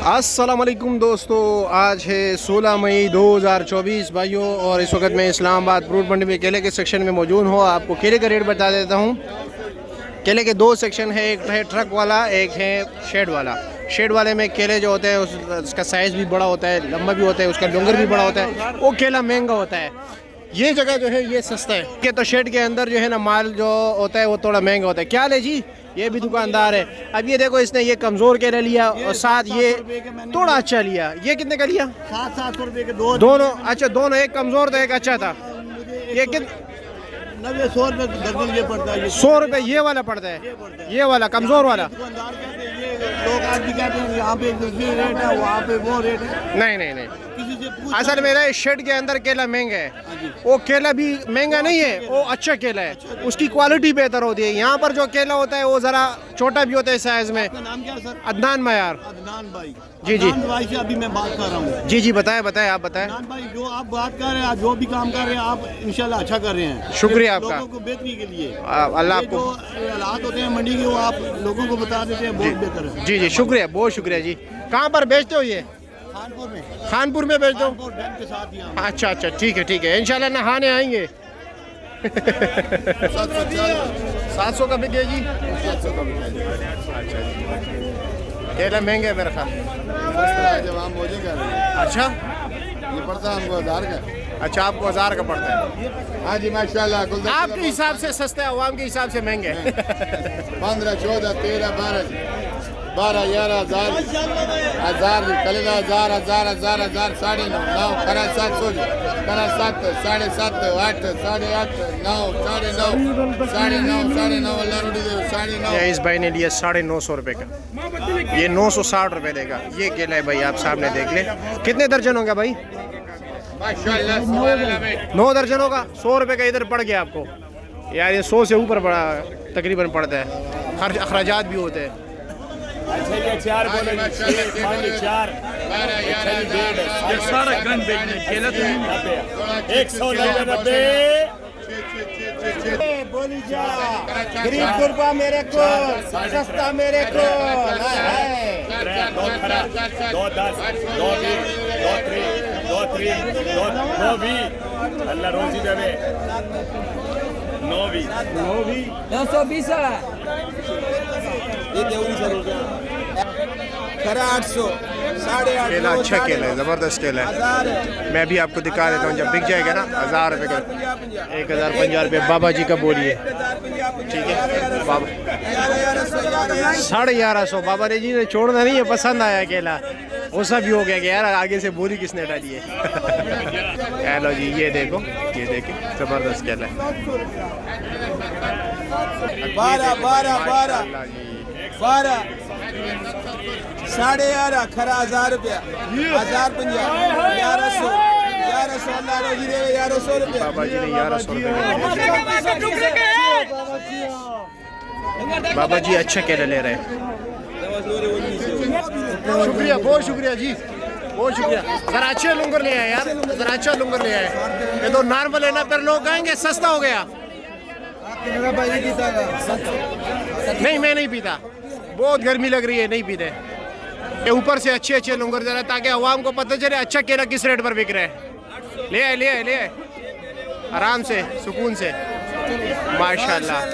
अस्सलाम वालेकुम दोस्तों, आज है 16 मई 2024 भाइयों, और इस वक्त मैं इस्लामाबाद फ्रूट मंडी में केले के सेक्शन में मौजूद हूँ। आपको केले का रेट बता देता हूँ। केले के दो सेक्शन है, एक है ट्रक वाला, एक है शेड वाला। शेड वाले में केले जो होते हैं उसका साइज़ भी बड़ा होता है, लंबा भी होता है, उसका डोंगर भी बड़ा होता है, वो केला महंगा होता है। ये जगह जो है ये सस्ता है कि तो शेड के अंदर जो है ना माल जो होता है वो थोड़ा महंगा होता है। क्या ले जी, ये भी दुकानदार है। अब ये देखो, इसने ये कमज़ोर केला लिया और साथ ये थोड़ा अच्छा लिया। ये कितने का लिया? 700 रुपये के दोनों। अच्छा, दोनों, एक कमज़ोर था एक अच्छा था। ये कितने? 100 रुपये दर्जन ये पड़ता है। 100 रुपये ये वाला पड़ता है, ये वाला कमज़ोर वाला। लोग आज भी कहते हैं यहाँ पे ये रेट है, वहाँ पे वो रेट है। नहीं नहीं नहीं, असल में ना शेड के अंदर केला महंगा है। वो केला भी महंगा नहीं है, वो अच्छा केला है, उसकी क्वालिटी बेहतर होती है। यहाँ पर जो केला होता है वो ज़रा छोटा भी होता है साइज़ में। नाम क्या सर? अदनान मयार। अदनान भाई। जी जी भाई से अभी मैं बात कर रहा हूँ। जी जी, बताएं बताएं, आप बताएं। अदनान भाई, जो आप बात कर रहे हैं, जो भी काम कर रहे हैं, आप इंशाल्लाह अच्छा कर रहे हैं। शुक्रिया आपका। लोगों को बेहतरी के लिए अल्लाह जो आपको। हालात होते हैं मंडी के, वो आप लोगों को बता देते हैं, बहुत बेहतर है। जी जी, शुक्रिया, बहुत शुक्रिया जी। कहाँ पर बेचते हो ये? खानपुर में। खानपुर में बेचते हो? खानपुर डैम के साथ यहाँ। अच्छा अच्छा, ठीक है ठीक है, इंशाल्लाह नहाने आएंगे। 700 का बिके जी। अच्छा, केला महंगे है मेरा ख्याल। जब हम बोझे कर रहे हैं, अच्छा, ये पड़ता है हमको 1000 का। अच्छा, आपको 1000 का पड़ता है। हाँ जी, माशाल्लाह। आपके हिसाब से सस्ता है, अवाम के हिसाब से महंगे है। 15, 14, 13, 12, 11, 1000 कलेला 1000, 1000, 9.5, 9 करा 700 करा 7, 7.5, 8, 8.5, 9, 9.5, 9.5, अल्लाह रोटी दे 9.5। ये इस भाई ने लिया 950 रुपये का। ये 960 रुपये देगा। ये केला है भाई, आप सामने देख ले। कितने दर्जन होगा भाई? माशाल्लाह 9 दर्जनों का 100 रुपये का इधर पड़ गया आपको। यार ये 100 से ऊपर बड़ा तकरीबन पड़ता है, खर्च अखराजात भी होते हैं। अच्छा, ये 4 बोले, 4 ये सारा गन बेचने केला तो 190 बोली जा गरीब गुरबा मेरे को, सस्ता मेरे को। 2 खरा, 2 10, 2 20, 2 3, 2 3, 2 20, अल्लाह रोजी देवे। 9 20, 920 खरा 800, 850। केला अच्छा केला है, ज़बरदस्त केला है। मैं भी आपको दिखा देता हूँ, जब बिक जाएगा ना 1000 रुपये का। 1050 रुपये बाबा जी का बोलिए, ठीक है बाबा। 1150 बाबा जी ने छोड़ना नहीं है। पसंद आया केला, वो सब भी हो गया कि यार आगे से बोली किसने डाली है। हेलो जी, ये देखो, ये देखिए, ज़बरदस्त केला है। 12, 11.5 खरा 1000 रुपया, 1050, 1100, 1100 अल्लाह रोजी दे 1100 रुपया। बाबा जी ने 1100 रुपये। बाबा जी अच्छा केला ले रहे हैं। शुक्रिया, बहुत शुक्रिया जी, बहुत शुक्रिया। जरा अच्छे लुंगर ले आए यार, जरा अच्छा लुंगर ले आए। ये तो नॉर्मल है ना, फिर लोग कहेंगे सस्ता हो गया। नहीं, मैं नहीं पीता, बहुत गर्मी लग रही है, नहीं पीते। ये ऊपर से अच्छे अच्छे लुंगर जरा, ताकि अवाम को पता चले अच्छा केला किस रेट पर बिक रहा है। ले आए, ले आए, ले आए, आराम से, सुकून से। माशाल्लाह,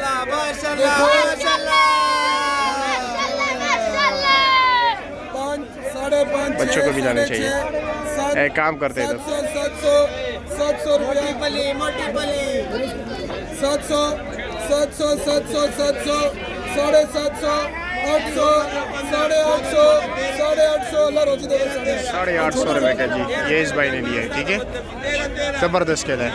बच्चों को भी लाने चाहिए। एक काम करते हैं, 700 रुपया पली, मोटी पली 700, 700, 700, 700, 750, 800, 850, 850 अल्लाह रोजी दे 850 रुपये का जी। ये इस भाई ने लिया है, ठीक है, ज़बरदस्त केला है।